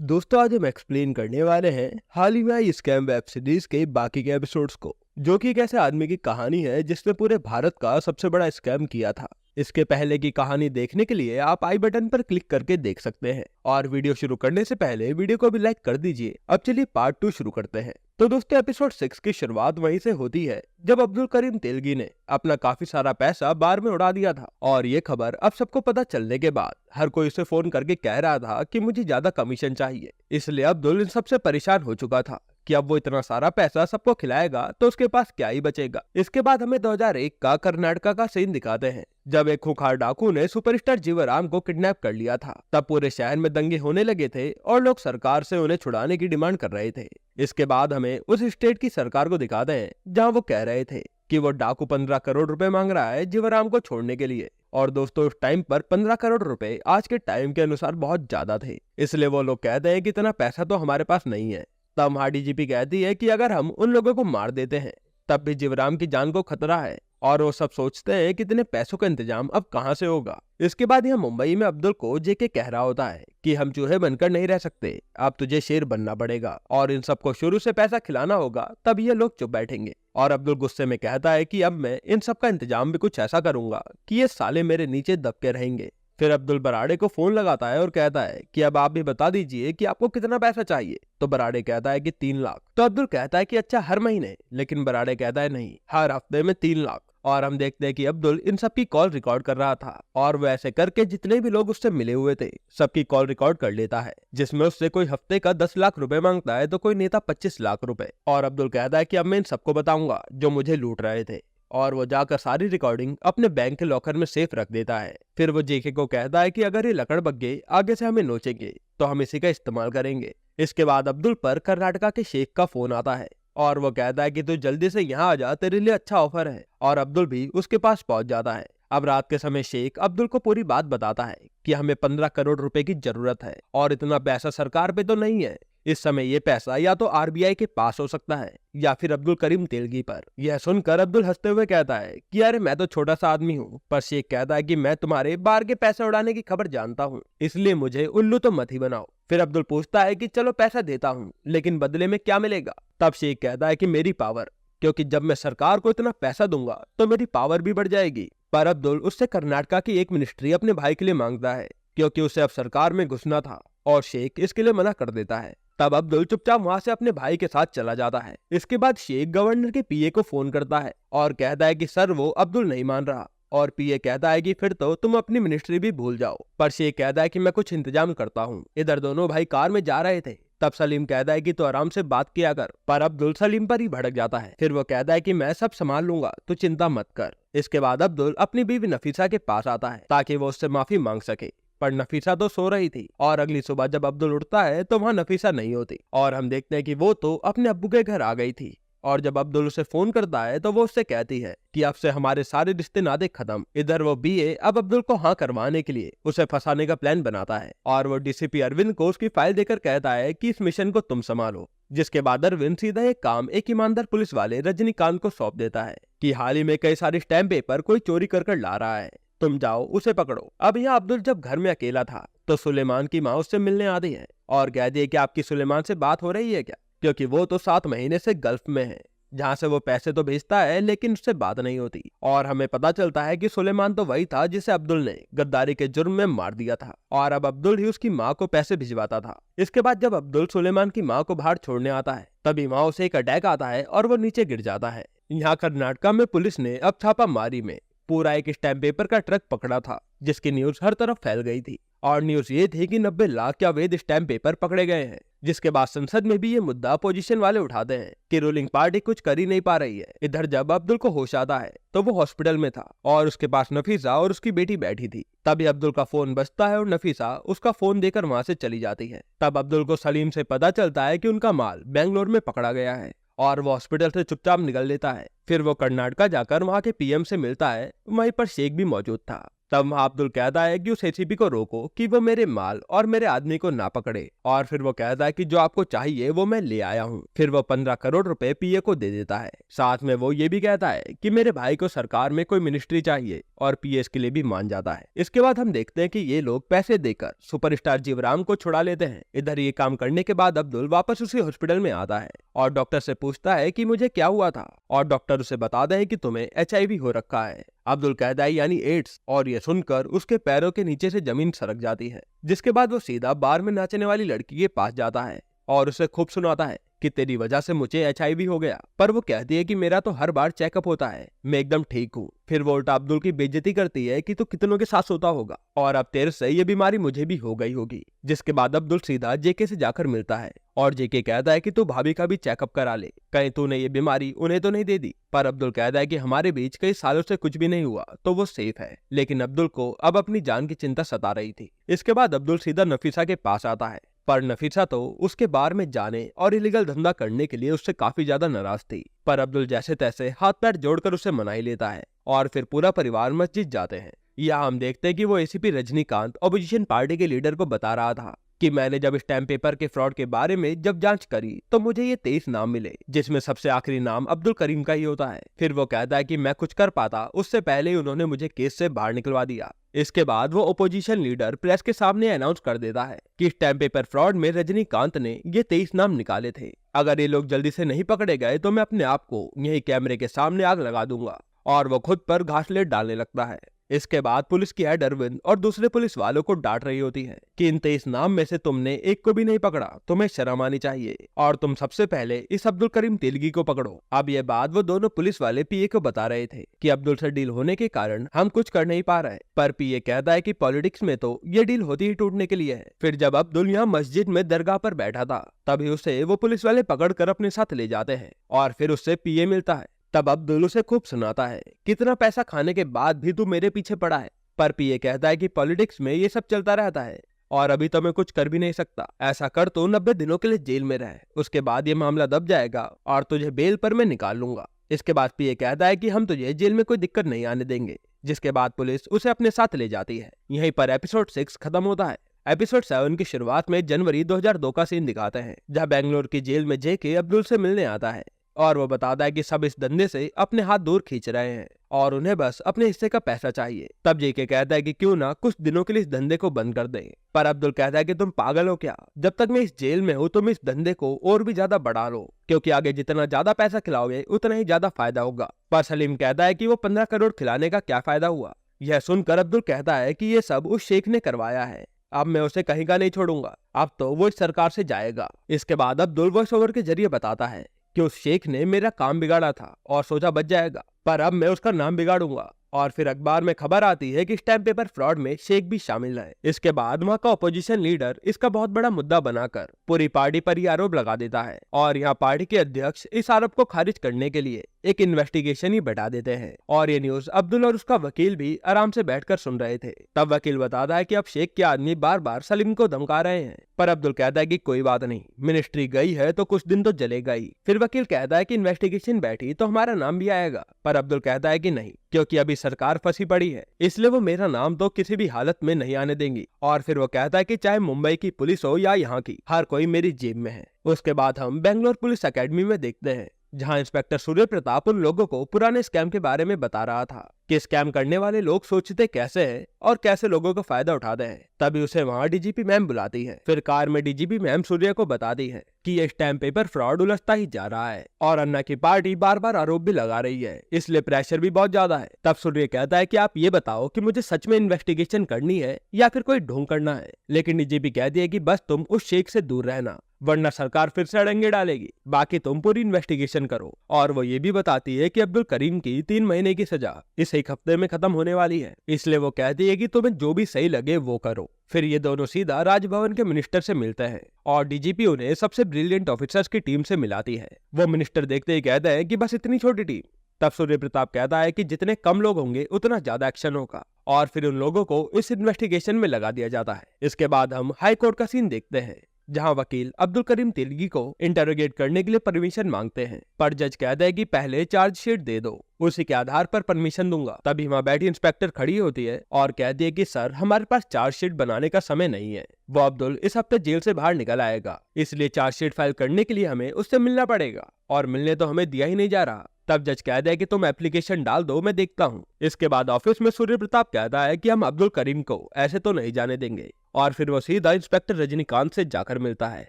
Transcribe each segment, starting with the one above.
दोस्तों आज हम एक्सप्लेन करने वाले हैं हाल ही में आई स्कैम वेब सीरीज के बाकी के एपिसोड्स को, जो कि एक ऐसे आदमी की कहानी है जिसने पूरे भारत का सबसे बड़ा स्कैम किया था। इसके पहले की कहानी देखने के लिए आप आई बटन पर क्लिक करके देख सकते हैं। और वीडियो शुरू करने से पहले वीडियो को भी लाइक कर दीजिए। अब चलिए पार्ट 2 शुरू करते हैं। तो दोस्तों एपिसोड 6 की शुरुआत वहीं से होती है जब अब्दुल करीम तेलगी ने अपना काफी सारा पैसा बार में उड़ा दिया था। और ये खबर अब सबको पता चलने के बाद हर कोई उसे फोन करके कह रहा था कि मुझे ज्यादा कमीशन चाहिए। इसलिए अब्दुल इन सबसे परेशान हो चुका था कि अब वो इतना सारा पैसा सबको खिलाएगा तो उसके पास क्या ही बचेगा। इसके बाद हमें 2001 का कर्नाटका का सीन दिखाते हैं जब एक खूंखार डाकू ने सुपरस्टार जीवराम को किडनैप कर लिया था। तब पूरे शहर में दंगे होने लगे थे और लोग सरकार से उन्हें छुड़ाने की डिमांड कर रहे थे। इसके बाद हमें उस स्टेट की सरकार को दिखाते हैं जहां वो कह रहे थे कि वो डाकू 15 करोड़ रुपए मांग रहा है जीवराम को छोड़ने के लिए। और दोस्तों उस टाइम पर 15 करोड़ रुपए आज के टाइम के अनुसार बहुत ज्यादा थे, इसलिए वो लोग कहते हैं कि इतना पैसा तो हमारे पास नहीं है। तब वहां डीजीपी कहती है कि अगर हम उन लोगों को मार देते हैं तब भी जीवराम की जान को खतरा है। और वो सब सोचते हैं कि इतने पैसों का इंतजाम अब कहां से होगा। इसके बाद यहाँ मुंबई में अब्दुल को जेके कह रहा होता है कि हम चूहे बनकर नहीं रह सकते, अब तुझे शेर बनना पड़ेगा और इन सबको शुरू से पैसा खिलाना होगा, तब ये लोग चुप बैठेंगे। और अब्दुल गुस्से में कहता है कि अब मैं इन सब का इंतजाम भी कुछ ऐसा करूंगा कि ये साले मेरे नीचे दबके रहेंगे। फिर अब्दुल बराड़े को फोन लगाता है और कहता है कि अब आप भी बता दीजिए कि आपको कितना पैसा चाहिए। तो बराड़े कहता है कि 3 लाख। तो अब्दुल कहता है कि अच्छा हर महीने, लेकिन बराड़े कहता है नहीं, हर हफ्ते में 3 लाख। और हम देखते हैं कि अब्दुल इन सब की कॉल रिकॉर्ड कर रहा था और वो ऐसे करके जितने भी लोग उससे मिले हुए थे सबकी कॉल रिकॉर्ड कर लेता है, जिसमें उससे कोई हफ्ते का 10 लाख रुपए मांगता है तो कोई नेता 25 लाख रुपए। और अब्दुल कहता है कि अब मैं इन सबको बताऊंगा जो मुझे लूट रहे थे। और वो जाकर सारी रिकॉर्डिंग अपने बैंक के लॉकर में सेफ रख देता है। फिर वो जेके को कहता है कि अगर ये लकड़बग्गे आगे से हमें नोचेंगे तो हम इसी का इस्तेमाल करेंगे। इसके बाद अब्दुल पर कर्नाटका के शेख का फोन आता है और वो कहता है कि तू जल्दी से यहाँ आ जा, तेरे लिए अच्छा ऑफर है। और अब्दुल भी उसके पास पहुंच जाता है। अब रात के समय शेख अब्दुल को पूरी बात बताता है कि हमें 15 करोड़ रुपए की जरूरत है और इतना पैसा सरकार पे तो नहीं है। इस समय ये पैसा या तो आरबीआई के पास हो सकता है या फिर अब्दुल करीम तेलगी पर। यह सुनकर अब्दुल हंसते हुए कहता है कि अरे मैं तो छोटा सा आदमी हूँ। पर शेख कहता है कि मैं तुम्हारे बाहर के पैसे उड़ाने की खबर जानता हूँ, इसलिए मुझे उल्लू तो मत ही बनाओ। फिर अब्दुल पूछता है कि चलो पैसा देता हूँ, लेकिन बदले में क्या मिलेगा। तब शेख कहता है कि मेरी पावर, क्योंकि जब मैं सरकार को इतना पैसा दूंगा तो मेरी पावर भी बढ़ जाएगी। पर अब्दुल उससे कर्नाटका की एक मिनिस्ट्री अपने भाई के लिए मांगता है, क्योंकि उसे अब सरकार में घुसना था और शेख इसके लिए मना कर देता है। तब अब्दुल चुपचाप वहां से अपने भाई के साथ चला जाता है। इसके बाद शेख गवर्नर के पीए को फोन करता है और कहता है कि सर वो अब्दुल नहीं मान रहा। और पीए कहता है कि फिर तो तुम अपनी मिनिस्ट्री भी भूल जाओ। पर शेख कहता है कि मैं कुछ इंतजाम करता हूँ। इधर दोनों भाई कार में जा रहे थे। तब सलीम कहता है कि तो आराम से बात किया कर, पर अब्दुल सलीम पर ही भड़क जाता है। फिर वो कहता है कि मैं सब संभाल लूंगा, तो चिंता मत कर। इसके बाद अब्दुल अपनी बीवी नफीसा के पास आता है ताकि वो उससे माफी मांग सके। पर नफीसा तो सो रही थी और अगली सुबह जब अब्दुल उठता है तो वहाँ नफीसा नहीं होती और हम देखते हैं कि वो तो अपने अब्बू के घर आ गई थी। और जब अब्दुल उसे फोन करता है तो वो उससे कहती है कि अब से हमारे सारे रिश्ते नाते खत्म। इधर वो बीए अब अब्दुल को हाँ करवाने के लिए उसे फंसाने का प्लान बनाता है और वो डीसीपी अरविंद को उसकी फाइल देकर कहता है कि इस मिशन को तुम संभालो। जिसके बाद अरविंद सीधा एक काम एक ईमानदार पुलिस वाले रजनीकांत को सौंप देता है कि हाल ही में कई सारे स्टैम्प पेपर कोई चोरी कर ला रहा है, तुम जाओ उसे पकड़ो। अब यहाँ अब्दुल जब घर में अकेला था तो सुलेमान की माँ उससे मिलने आती है और कहती है कि आपकी सुलेमान से बात हो रही है क्या, क्योंकि वो तो 7 महीने से गल्फ में है, जहाँ से वो पैसे तो भेजता है लेकिन उससे बात नहीं होती। और हमें पता चलता है कि सुलेमान तो वही था जिसे अब्दुल ने गद्दारी के जुर्म में मार दिया था और अब अब्दुल ही उसकी माँ को पैसे भिजवाता था। इसके बाद जब अब्दुल सुलेमान की माँ को बाहर छोड़ने आता है तभी वहाँ उसे एक अटैक आता है और वो नीचे गिर जाता है। यहाँ कर्नाटका में पुलिस ने अब छापामारी में पूरा एक स्टैम्प पेपर का ट्रक पकड़ा था, जिसकी न्यूज हर तरफ फैल गई थी। और न्यूज ये थी कि 90 लाख के अवैध स्टैम्प पेपर पकड़े गए हैं। जिसके बाद संसद में भी ये मुद्दा अपोजिशन वाले उठाते हैं कि रूलिंग पार्टी कुछ कर ही नहीं पा रही है। इधर जब अब्दुल को होश आता है तो वो हॉस्पिटल में था और उसके पास नफीसा और उसकी बेटी बैठी थी। तभी अब्दुल का फोन बजता है और नफीसा उसका फोन देकर वहां से चली जाती है। तब अब्दुल को सलीम से पता चलता है कि उनका माल बेंगलोर में पकड़ा गया है और वो हॉस्पिटल से चुपचाप निकल लेता है। फिर वो कर्नाटका जाकर वहाँ के पीएम से मिलता है। वहीं पर शेख भी मौजूद था तब वहाँ अब्दुल कहता है कि उस एसीपी को रोको कि वो मेरे माल और मेरे आदमी को ना पकड़े, और फिर वो कहता है कि जो आपको चाहिए वो मैं ले आया हूँ। फिर वो 15 करोड़ रुपए पीए को दे देता है। साथ में वो ये भी कहता है कि मेरे भाई को सरकार में कोई मिनिस्ट्री चाहिए, और पीए इसके लिए भी मान जाता है। इसके बाद हम देखते हैं कि ये लोग पैसे देकर सुपरस्टार जीवराम को छुड़ा लेते हैं। इधर ये काम करने के बाद अब्दुल वापस उसी हॉस्पिटल में आता है और डॉक्टर से पूछता है कि मुझे क्या हुआ था, और डॉक्टर उसे बताते हैं कि तुम्हें HIV हो रखा है। अब्दुल कहता है यानी एड्स, और ये सुनकर उसके पैरों के नीचे से जमीन सरक जाती है। जिसके बाद वो सीधा बार में नाचने वाली लड़की के पास जाता है और उसे खूब सुनाता है कि तेरी वजह से मुझे HIV हो गया, पर वो कहती है कि मेरा तो हर बार चेकअप होता है, मैं एकदम ठीक हूँ। फिर वो उल्टा अब्दुल की बेइज्जती करती है कि तू कितनों के साथ सोता होगा, और अब तेरे से ये बीमारी मुझे भी हो गई होगी। जिसके बाद अब्दुल सीधा जेके से जाकर मिलता है और जेके कहता है कि तू भाभी का भी चेकअप करा ले, कहीं तूने ये बीमारी उन्हें तो नहीं दे दी। पर अब्दुल कहता है कि हमारे बीच कई सालों से कुछ भी नहीं हुआ तो वो सेफ है। लेकिन अब्दुल को अब अपनी जान की चिंता सता रही थी। इसके बाद अब्दुल सीधा नफीसा के पास आता है, पर नफीसा तो उसके बार में जाने और इलीगल धंधा करने के लिए उससे काफी ज्यादा नाराज थी। पर अब्दुल जैसे तैसे हाथ पैर जोड़कर उसे मना ही लेता है और फिर पूरा परिवार मस्जिद जाते हैं। यहाँ हम देखते हैं कि वो एसीपी रजनीकांत ऑपोजिशन पार्टी के लीडर को बता रहा था कि मैंने जब स्टैम्प पेपर के फ्रॉड के बारे में जब जांच करी तो मुझे ये 23 नाम मिले, जिसमें सबसे आखिरी नाम अब्दुल करीम का ही होता है। फिर वो कहता है कि मैं कुछ कर पाता उससे पहले ही उन्होंने मुझे केस से बाहर निकलवा दिया। इसके बाद वो ओपोजिशन लीडर प्रेस के सामने अनाउंस कर देता है कि स्टैम्प पेपर फ्रॉड में रजनीकांत ने ये 23 नाम निकाले थे। अगर ये लोग जल्दी से नहीं पकड़े गए तो मैं अपने आप को यही कैमरे के सामने आग लगा दूंगा, और वो खुद पर घासलेट डालने लगता है। इसके बाद पुलिस की हेड अरविंद और दूसरे पुलिस वालों को डांट रही होती है कि इन 23 नाम में से तुमने एक को भी नहीं पकड़ा, तुम्हें शर्म आनी चाहिए, और तुम सबसे पहले इस अब्दुल करीम तेलगी को पकड़ो। अब ये बात वो दोनों पुलिस वाले पीए को बता रहे थे कि अब्दुल से डील होने के कारण हम कुछ कर नहीं पा रहे, पर पीए कहता है कि पॉलिटिक्स में तो ये डील होती ही टूटने के लिए है। फिर जब अब्दुल यहाँ मस्जिद में दरगाह पर बैठा था तभी उसे वो पुलिस वाले पकड़ कर अपने साथ ले जाते हैं और फिर उससे पीए मिलता है। तब अब्दुल उसे खूब सुनाता है कितना पैसा खाने के बाद भी तू मेरे पीछे पड़ा है, पर पीए कहता है कि पॉलिटिक्स में ये सब चलता रहता है और अभी तो मैं कुछ कर भी नहीं सकता, ऐसा कर तो 90 दिनों के लिए जेल में रहे, उसके बाद ये मामला दब जाएगा और तुझे बेल पर मैं निकाल लूंगा। इसके बाद पीए कहता है कि हम तुझे जेल में कोई दिक्कत नहीं आने देंगे। जिसके बाद पुलिस उसे अपने साथ ले जाती है। यहीं पर एपिसोड 6 खत्म होता है। एपिसोड 7 की शुरुआत में जनवरी 2002 का सीन दिखाते हैं, जहाँ बेंगलोर की जेल में जेके अब्दुल से मिलने आता है और वो बताता है कि सब इस धंधे से अपने हाथ दूर खींच रहे हैं और उन्हें बस अपने हिस्से का पैसा चाहिए। तब जेके कहता है कि क्यों ना कुछ दिनों के लिए इस धंधे को बंद कर दें, पर अब्दुल कहता है कि तुम पागल हो क्या, जब तक मैं इस जेल में हूँ तुम इस धंधे को और भी ज्यादा बढ़ा लो, क्योंकि आगे जितना ज्यादा पैसा खिलाओगे उतना ही ज्यादा फायदा होगा। पर सलीम कहता है कि वो 15 करोड़ खिलाने का क्या फायदा हुआ। यह सुनकर अब्दुल कहता है कि ये सब उस शेख ने करवाया है, अब मैं उसे कहीं का नहीं छोड़ूंगा, अब तो वो इस सरकार से जाएगा। इसके बाद अब्दुल वॉइस ओवर के जरिए बताता है कि उस शेख ने मेरा काम बिगाड़ा था और सोचा बच जाएगा, पर अब मैं उसका नाम बिगाड़ूंगा। और फिर अखबार में खबर आती है कि स्टैम्प पेपर फ्रॉड में शेख भी शामिल है। इसके बाद वहाँ का ऑपोजिशन लीडर इसका बहुत बड़ा मुद्दा बनाकर पूरी पार्टी पर यह आरोप लगा देता है और यहाँ पार्टी के अध्यक्ष इस आरोप को खारिज करने के लिए एक इन्वेस्टिगेशन ही बैठा देते हैं। और ये न्यूज अब्दुल और उसका वकील भी आराम से बैठकर सुन रहे थे। तब वकील बताता है कि अब शेख के आदमी बार बार सलीम को धमका रहे हैं, पर अब्दुल कहता है कि कोई बात नहीं, मिनिस्ट्री गई है तो कुछ दिन तो जलेगा ही। फिर वकील कहता है कि इन्वेस्टिगेशन बैठी तो हमारा नाम भी आएगा, पर अब्दुल कहता है कि नहीं, क्योंकि अभी सरकार फंसी पड़ी है, इसलिए वो मेरा नाम तो किसी भी हालत में नहीं आने देंगी। और फिर वो कहता है कि चाहे मुंबई की पुलिस हो या यहाँ की, हर कोई मेरी जेब में है। उसके बाद हम बेंगलोर पुलिस अकेडमी में देखते हैं, जहां इंस्पेक्टर सूर्य प्रताप उन लोगों को पुराने स्कैम के बारे में बता रहा था कि स्कैम करने वाले लोग सोचते कैसे हैं और कैसे लोगों का फायदा उठाते हैं। तभी उसे वहां डीजीपी मैम बुलाती है। फिर कार में डीजीपी मैम सूर्य को बताती है कि ये स्टैम्प पेपर फ्रॉड उलझता ही जा रहा है और अन्ना की पार्टी बार बार आरोप भी लगा रही है, इसलिए प्रेशर भी बहुत ज्यादा है। तब सूर्य कहता है कि आप ये बताओ कि मुझे सच में इन्वेस्टिगेशन करनी है या फिर कोई ढोंग करना है। लेकिन डीजीपी कहती है कि बस तुम उस शेख से दूर रहना, वरना सरकार फिर से अड़ंगे डालेगी, बाकी तुम पूरी इन्वेस्टिगेशन करो। और वो ये भी बताती है कि अब्दुल करीम की 3 महीने की सजा इस एक हफ्ते में खत्म होने वाली है, इसलिए वो कहती है कि तुम्हें जो भी सही लगे वो करो। फिर ये दोनों सीधा राजभवन के मिनिस्टर से मिलते हैं और डीजीपी उन्हें सबसे ब्रिलियंट ऑफिसर्स की टीम से मिलाती है। वो मिनिस्टर देखते ही कहते हैं कि बस इतनी छोटी टीम। तब सूर्य प्रताप कहता है कि जितने कम लोग होंगे उतना ज्यादा एक्शन होगा, और फिर उन लोगों को इस इन्वेस्टिगेशन में लगा दिया जाता है। इसके बाद हम हाई कोर्ट का सीन देखते हैं, जहां वकील अब्दुल करीम तेलगी को इंटरोगेट करने के लिए परमिशन मांगते हैं, पर जज कहता है कि पहले चार्जशीट दे दो। उसी के आधार पर परमिशन दूंगा। तभी वहाँ बैठी इंस्पेक्टर खड़ी होती है और कहती है कि सर हमारे पास चार्जशीट बनाने का समय नहीं है। वो अब्दुल इस हफ्ते जेल से बाहर निकल आएगा, इसलिए चार्जशीट फाइल करने के लिए हमें उससे मिलना पड़ेगा, और मिलने तो हमें दिया ही नहीं जा रहा। तब जज कहता है कि तुम एप्लीकेशन डाल दो, मैं देखता हूँ। इसके बाद ऑफिस में सूर्य प्रताप कहता है कि हम अब्दुल करीम को ऐसे तो नहीं जाने देंगे, और फिर वो सीधा इंस्पेक्टर रजनीकांत से जाकर मिलता है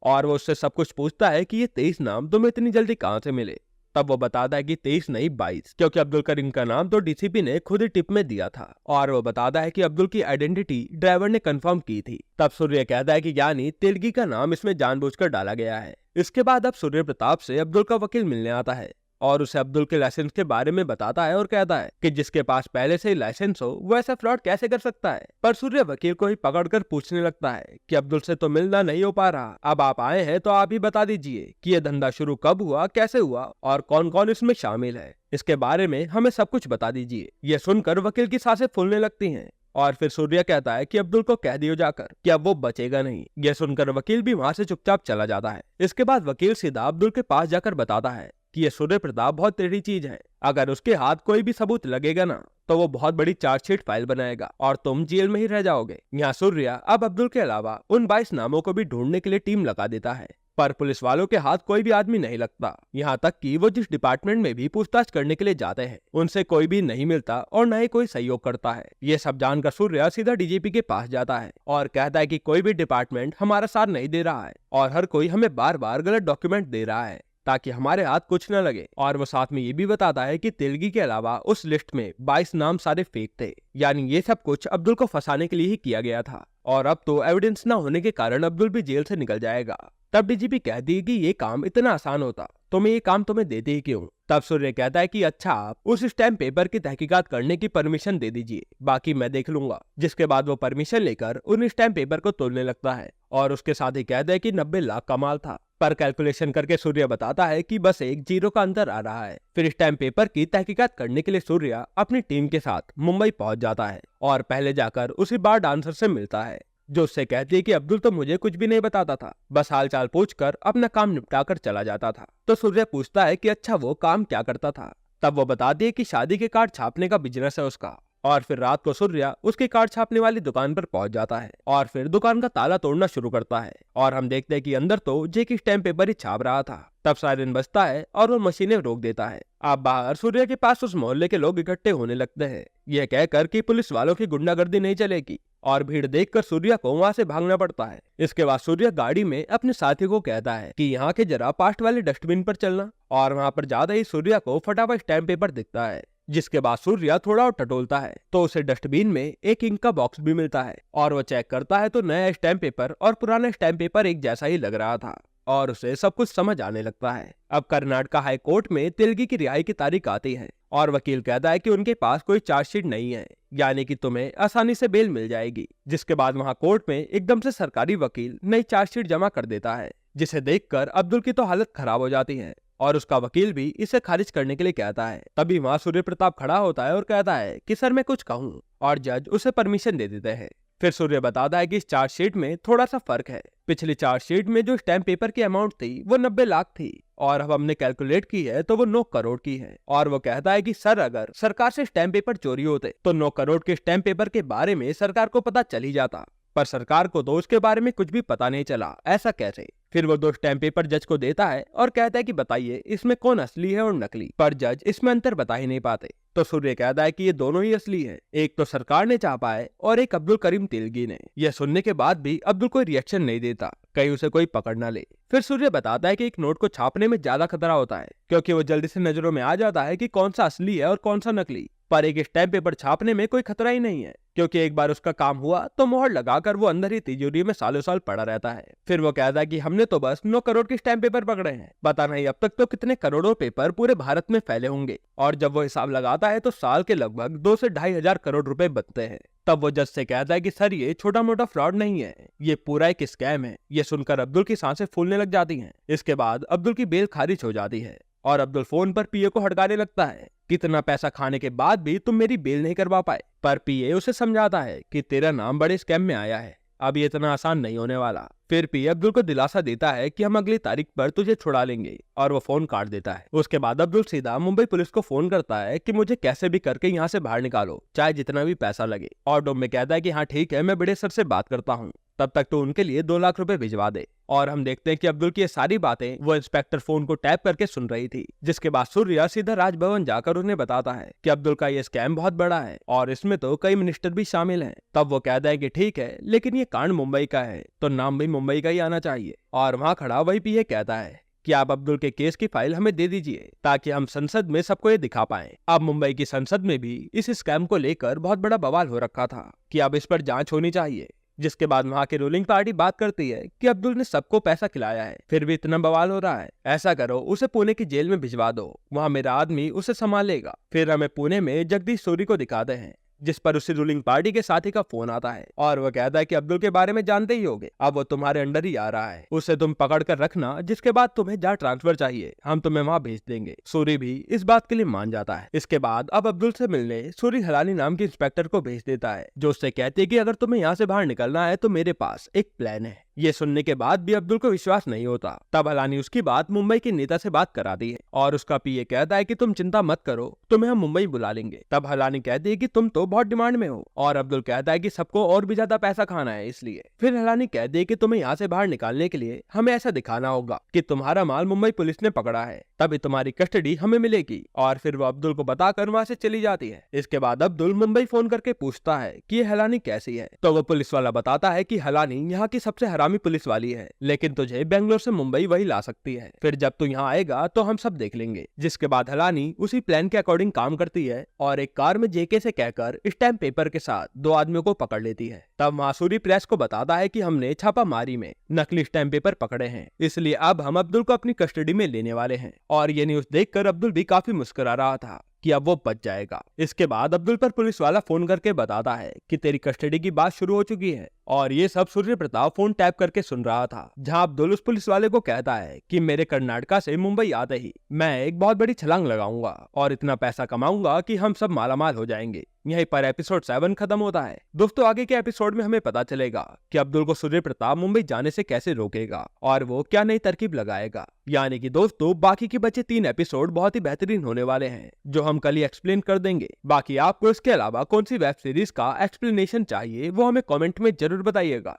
और वो उससे सब कुछ पूछता है कि ये 23 नाम तुम्हें इतनी जल्दी कहाँ से मिले। तब वो बताता है कि 23 नहीं 22, क्योंकि अब्दुल करीम का नाम तो डीसीपी ने खुद ही टिप में दिया था, और वो बताता है कि अब्दुल की आइडेंटिटी ड्राइवर ने कंफर्म की थी। तब सूर्य कहता है कि यानी तेलगी का नाम इसमें जानबूझकर डाला गया है। इसके बाद अब सूर्य प्रताप से अब्दुल का वकील मिलने आता है और उसे अब्दुल के लाइसेंस के बारे में बताता है और कहता है कि जिसके पास पहले से ही लाइसेंस हो वो ऐसा फ्रॉड कैसे कर सकता है। पर सूर्य वकील को ही पकड़कर पूछने लगता है कि अब्दुल से तो मिलना नहीं हो पा रहा, अब आप आए हैं तो आप ही बता दीजिए कि ये धंधा शुरू कब हुआ, कैसे हुआ और कौन कौन इसमें शामिल है। इसके बारे में हमें सब कुछ बता दीजिए। ये सुनकर वकील की सांसें फूलने लगती हैं और फिर सूर्य कहता है कि अब्दुल को कह दियो जाकर कि अब वो बचेगा नहीं। यह सुनकर वकील भी वहां से चुपचाप चला जाता है। इसके बाद वकील सीधा अब्दुल के पास जाकर बताता है कि ये सूर्य प्रताप बहुत टेढ़ी चीज है, अगर उसके हाथ कोई भी सबूत लगेगा ना तो वो बहुत बड़ी चार्जशीट फाइल बनाएगा और तुम जेल में ही रह जाओगे। यहाँ सूर्य अब अब्दुल के अलावा उन 22 नामों को भी ढूंढने के लिए टीम लगा देता है, पर पुलिस वालों के हाथ कोई भी आदमी नहीं लगता। यहाँ तक कि वो जिस डिपार्टमेंट में भी पूछताछ करने के लिए जाते हैं उनसे कोई भी नहीं मिलता और न ही कोई सहयोग करता है। ये सब जानकर सूर्य सीधा डीजीपी के पास जाता है और कहता है कि कोई भी डिपार्टमेंट हमारा साथ नहीं दे रहा है और हर कोई हमें बार बार गलत डॉक्यूमेंट दे रहा है ताकि हमारे हाथ कुछ न लगे। और वो साथ में ये भी बताता है कि तेलगी के अलावा उस लिस्ट में 22 नाम सारे फेक थे, यानी ये सब कुछ अब्दुल को फंसाने के लिए ही किया गया था और अब तो एविडेंस न होने के कारण अब्दुल भी जेल से निकल जाएगा। तब डीजीपी कहती है कि ये काम इतना आसान होता तो मैं ये काम तुम्हें देती ही क्यों। तब सूर्य कहता है कि अच्छा आप उस स्टैम्प पेपर की तहकीकात करने की परमिशन दे दीजिए, बाकी मैं देख लूंगा। जिसके बाद वो परमिशन लेकर उन स्टैम्प पेपर को तोलने लगता है और उसके साथ ही कहता है कि 90 लाख का माल था, पर कैलकुलेशन करके सूर्य बताता है कि बस एक जीरो का अंतर आ रहा है। फिर स्टैम्प पेपर की तहकीकात करने के लिए सूर्य अपनी टीम के साथ मुंबई पहुंच जाता है और पहले जाकर उसी बार डांसर से मिलता है जो उससे कहती है कि अब्दुल तो मुझे कुछ भी नहीं बताता था, बस हाल चाल पूछकर अपना काम निपटाकर चला जाता था। तो सूर्य पूछता है कि अच्छा वो काम क्या करता था। तब वो बताती है कि शादी के कार्ड छापने का बिजनेस है उसका। और फिर रात को सूर्य उसके कार्ड छापने वाली दुकान पर पहुंच जाता है और फिर दुकान का ताला तोड़ना शुरू करता है और हम देखते हैं कि अंदर तो जे की स्टैम्प पेपर ही छाप रहा था। तब सायरन बजता है और वो मशीनें रोक देता है। अब बाहर सूर्य के पास उस मोहल्ले के लोग इकट्ठे होने लगते हैं, यह कहकर कि पुलिस वालों की गुंडागर्दी नहीं चलेगी, और भीड़ देखकर सूर्य को वहां से भागना पड़ता है। इसके बाद सूर्य गाड़ी में अपने साथी को कहता है कि यहाँ के जरा पास्ट वाले डस्टबिन पर चलना, और वहां पर ज्यादा ही सूर्य को फटा हुआ स्टैम्प पेपर दिखता है। जिसके बाद सूर्य थोड़ा और टटोलता है तो उसे डस्टबिन में एक इंक का बॉक्स भी मिलता है और वो चेक करता है तो नया स्टैम्प पेपर और पुराना स्टैम्प पेपर एक जैसा ही लग रहा था और उसे सब कुछ समझ आने लगता है। अब कर्नाटका हाई कोर्ट में तेलगी की रिहाई की तारीख आती है और वकील कहता है कि उनके पास कोई चार्जशीट नहीं है, यानी कि तुम्हें आसानी से बेल मिल जाएगी। जिसके बाद वहां कोर्ट में एकदम से सरकारी वकील नई चार्जशीट जमा कर देता है, जिसे देखकर अब्दुल की तो हालत खराब हो जाती है और उसका वकील भी इसे खारिज करने के लिए कहता है। तभी वहां सूर्य प्रताप खड़ा होता है और कहता है कि सर मैं कुछ कहूँ, और जज उसे परमिशन दे देते हैं। फिर सूर्य बताता है कि इस चार्जशीट में थोड़ा सा फर्क है। पिछली चार्जशीट में जो स्टैम्प पेपर की अमाउंट थी वो 90 लाख थी और अब हमने कैलकुलेट की है तो वो 9 करोड़ की है। और वो कहता है कि सर अगर सरकार से स्टैम्प पेपर चोरी होते तो 9 करोड़ के स्टैम्प पेपर के बारे में सरकार को पता चल ही जाता, पर सरकार को तो उसके बारे में कुछ भी पता नहीं चला, ऐसा कैसे। फिर वो 2 स्टैम्प पेपर जज को देता है और कहता है कि बताइए इसमें कौन असली है और नकली, पर जज इसमें अंतर बता ही नहीं पाते। तो सूर्य कहता है कि ये दोनों ही असली है, एक तो सरकार ने छापा है और एक अब्दुल करीम तेलगी ने। यह सुनने के बाद भी अब्दुल कोई रिएक्शन नहीं देता, कहीं उसे कोई पकड़ ना ले। फिर सूर्य बताता है कि एक नोट को छापने में ज्यादा खतरा होता है क्योंकि वो जल्दी से नजरों में आ जाता है कि कौन सा असली है और कौन सा नकली, पर एक स्टैम्प पेपर छापने में कोई खतरा ही नहीं है क्योंकि एक बार उसका काम हुआ तो मोहर लगाकर वो अंदर ही तिजोरी में सालों साल पड़ा रहता है। फिर वो कहता है कि हमने तो बस 9 करोड़ के स्टैम्प पेपर पकड़े हैं, पता नहीं अब तक तो कितने करोड़ों पेपर पूरे भारत में फैले होंगे। और जब वो हिसाब लगाता है तो साल के लगभग 2 से 2.5 हजार करोड़ रुपए बनते हैं। तब वो जज से कहता है कि सर ये छोटा मोटा फ्रॉड नहीं है, ये पूरा एक स्कैम है। ये सुनकर अब्दुल की सांसें फूलने लग जाती हैं। इसके बाद अब्दुल की बेल खारिज हो जाती है और अब्दुल फोन पर पीए को हड़काने लगता है, कितना पैसा खाने के बाद भी तुम मेरी बेल नहीं करवा पाए। पर पीए उसे समझाता है कि तेरा नाम बड़े स्कैम में आया है, अब ये इतना आसान नहीं होने वाला। फिर भी अब्दुल को दिलासा देता है कि हम अगली तारीख पर तुझे छुड़ा लेंगे और वो फोन काट देता है। उसके बाद अब्दुल सीधा मुंबई पुलिस को फोन करता है कि मुझे कैसे भी करके यहाँ से बाहर निकालो, चाहे जितना भी पैसा लगे। और डोम्बे कहता है कि हाँ ठीक है, मैं बड़े सर से बात करता हूँ, तब तक तो उनके लिए 2 लाख रुपए भिजवा दे। और हम देखते हैं कि अब्दुल की ये सारी बातें वो इंस्पेक्टर फोन को टैप करके सुन रही थी। जिसके बाद सूर्या सीधा राजभवन जाकर उन्हें बताता है कि अब्दुल का ये स्कैम बहुत बड़ा है और इसमें तो कई मिनिस्टर भी शामिल हैं। तब वो कहता है कि ठीक है, लेकिन ये कांड मुंबई का है तो नाम भी मुंबई का ही आना चाहिए। और वहाँ खड़ा वही पीए कहता है कि आप अब्दुल के केस की फाइल हमें दे दीजिए ताकि हम संसद में सबको ये दिखा पाएं। अब मुंबई की संसद में भी इस स्कैम को लेकर बहुत बड़ा बवाल हो रखा था कि अब इस पर जांच होनी चाहिए। जिसके बाद वहाँ की रूलिंग पार्टी बात करती है कि अब्दुल ने सबको पैसा खिलाया है, फिर भी इतना बवाल हो रहा है। ऐसा करो, उसे पुणे की जेल में भिजवा दो, वहाँ मेरा आदमी उसे संभालेगा। फिर हमें पुणे में जगदीश सूरी को दिखाते हैं, जिस पर उसी रूलिंग पार्टी के साथी का फोन आता है और वो कहता है कि अब्दुल के बारे में जानते ही होगे, अब वो तुम्हारे अंडर ही आ रहा है, उसे तुम पकड़ कर रखना, जिसके बाद तुम्हें जहाँ ट्रांसफर चाहिए हम तुम्हें वहाँ भेज देंगे। सूरी भी इस बात के लिए मान जाता है। इसके बाद अब अब्दुल से मिलने सूरी हलानी नाम के इंस्पेक्टर को भेज देता है, जो उससे कहती है कि अगर तुम्हें यहाँ से बाहर निकलना है तो मेरे पास एक प्लान है। ये सुनने के बाद भी अब्दुल को विश्वास नहीं होता। तब हलानी उसकी बात मुंबई के नेता से बात कराती है और उसका पीए कहता है कि तुम चिंता मत करो, तुम्हें हम मुंबई बुला लेंगे। तब हलानी कहती है कि तुम तो बहुत डिमांड में हो और अब्दुल कहता है कि सबको और भी ज्यादा पैसा खाना है इसलिए। फिर हलानी कहती है कि तुम्हें यहाँ से बाहर निकालने के लिए हमें ऐसा दिखाना होगा कि तुम्हारा माल मुंबई पुलिस ने पकड़ा है, तभी तुम्हारी कस्टडी हमें मिलेगी। और फिर वो अब्दुल को बताकर वहाँ से चली जाती है। इसके बाद अब्दुल मुंबई फोन करके पूछता है कि ये हलानी कैसी है, तो वो पुलिस वाला बताता है कि हलानी यहाँ की सबसे हरामी पुलिस वाली है, लेकिन तुझे बेंगलोर से मुंबई वही ला सकती है, फिर जब तू यहाँ आएगा तो हम सब देख लेंगे। जिसके बाद हलानी उसी प्लान के अकॉर्डिंग काम करती है और एक कार में जेके से कहकर स्टैम्प पेपर के साथ 2 आदमियों को पकड़ लेती है। तब मासूरी प्रेस को बताता है कि हमने छापामारी में नकली स्टैम्प पेपर पकड़े हैं, इसलिए अब हम अब्दुल को अपनी कस्टडी में लेने वाले हैं। और ये न्यूज देखकर अब्दुल भी काफी मुस्कुरा रहा था कि अब वो बच जाएगा। इसके बाद अब्दुल पर पुलिस वाला फोन करके बताता है कि तेरी कस्टडी की बात शुरू हो चुकी है। और ये सब सूर्य प्रताप फोन टैप करके सुन रहा था, जहां अब्दुल उस पुलिस वाले को कहता है कि मेरे कर्नाटका से मुंबई आते ही मैं एक बहुत बड़ी छलांग लगाऊंगा और इतना पैसा कमाऊंगा कि हम सब मालामाल हो जाएंगे। यहीं पर एपिसोड 7 खत्म होता है। दोस्तों आगे के एपिसोड में हमें पता चलेगा कि अब्दुल को सूर्य प्रताप मुंबई जाने से कैसे रोकेगा और वो क्या नई तरकीब लगाएगा। यानी कि दोस्तों बाकी के बचे 3 एपिसोड बहुत ही बेहतरीन होने वाले हैं, जो हम कल ही एक्सप्लेन कर देंगे। बाकी आपको इसके अलावा कौन सी वेब सीरीज का एक्सप्लेनेशन चाहिए वो हमें कमेंट में जरूर बताइएगा।